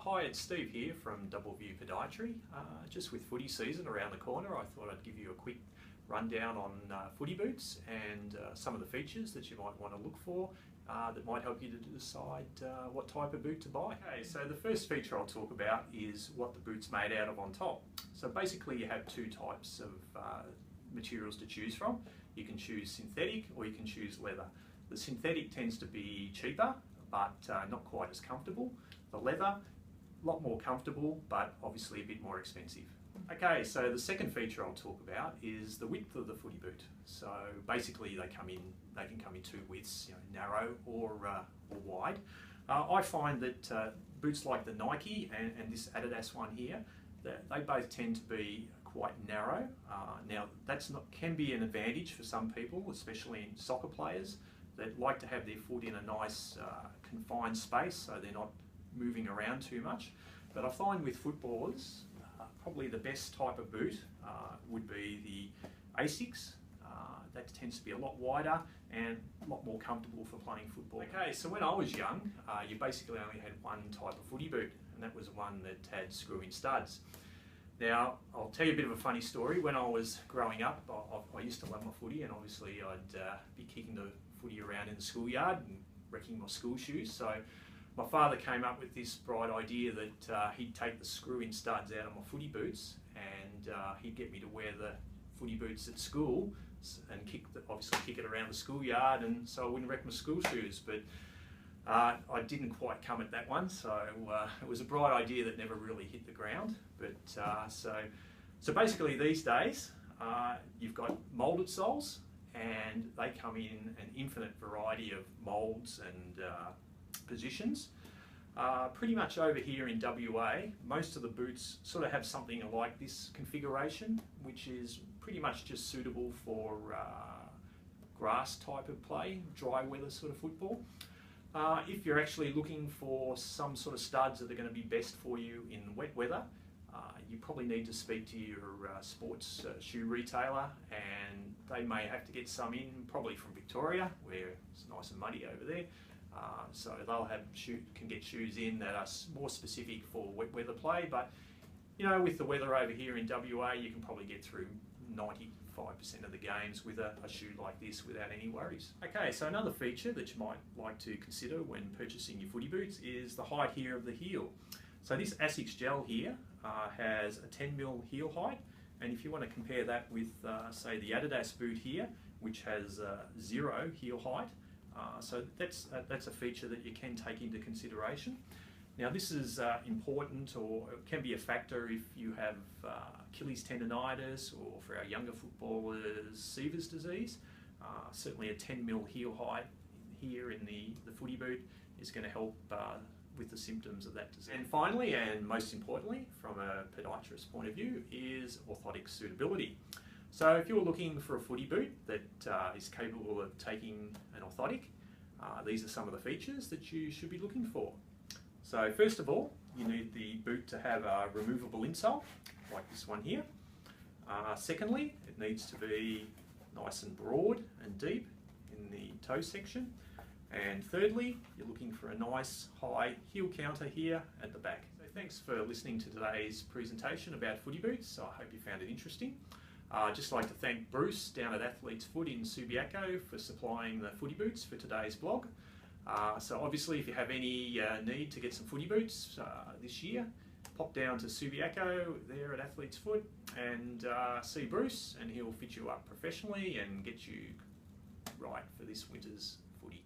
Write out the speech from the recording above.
Hi, it's Steve here from Double View Podiatry. Just with footy season around the corner, I thought I'd give you a quick rundown on footy boots and some of the features that you might want to look for that might help you to decide what type of boot to buy. Okay, so the first feature I'll talk about is what the boot's made out of on top. So basically you have two types of materials to choose from. You can choose synthetic or you can choose leather. The synthetic tends to be cheaper but not quite as comfortable. The leather, a lot more comfortable, but obviously a bit more expensive. Okay, so the second feature I'll talk about is the width of the footy boot. So basically they can come in two widths, narrow or wide. I find that boots like the Nike and this Adidas one here, they both tend to be quite narrow. Now can be an advantage for some people, especially in soccer players that like to have their foot in a nice confined space so they're not moving around too much. But I find with footballers, probably the best type of boot would be the Asics. That tends to be a lot wider and a lot more comfortable for playing football. Okay, so when I was young, you basically only had one type of footy boot, and that was one that had screw-in studs. Now, I'll tell you a bit of a funny story. When I was growing up, I used to love my footy, and obviously I'd be kicking the footy around in the schoolyard and wrecking my school shoes. So my father came up with this bright idea that he'd take the screw-in studs out of my footy boots and he'd get me to wear the footy boots at school and obviously kick it around the schoolyard, and so I wouldn't wreck my school shoes. But I didn't quite come at that one, so it was a bright idea that never really hit the ground. But so basically these days you've got moulded soles, and they come in an infinite variety of moulds and positions. Pretty much over here in WA, most of the boots sort of have something like this configuration, which is pretty much just suitable for grass type of play, dry weather sort of football. If you're actually looking for some sort of studs that are going to be best for you in wet weather, you probably need to speak to your sports shoe retailer, and they may have to get some in, probably from Victoria, where it's nice and muddy over there. So they'll can get shoes in that are more specific for wet weather play. But with the weather over here in WA, you can probably get through 95% of the games with a shoe like this without any worries. Okay, so another feature that you might like to consider when purchasing your footy boots is the height here of the heel. So this Asics gel here has a 10mm heel height, and if you want to compare that with say the Adidas boot here, which has 0 heel height, so that's a feature that you can take into consideration. Now this is important, or it can be a factor if you have Achilles tendonitis, or for our younger footballers, Seaver's disease. Certainly a 10mm heel height here in the footy boot is going to help with the symptoms of that disease. And finally, and most importantly, from a podiatrist's point of view, is orthotic suitability. So if you're looking for a footy boot that is capable of taking an orthotic, these are some of the features that you should be looking for. So first of all, you need the boot to have a removable insole, like this one here. Secondly, it needs to be nice and broad and deep in the toe section. And thirdly, you're looking for a nice high heel counter here at the back. So thanks for listening to today's presentation about footy boots. I hope you found it interesting. I'd just like to thank Bruce down at Athlete's Foot in Subiaco for supplying the footy boots for today's blog. So obviously if you have any need to get some footy boots this year, pop down to Subiaco there at Athlete's Foot and see Bruce, and he'll fit you up professionally and get you right for this winter's footy.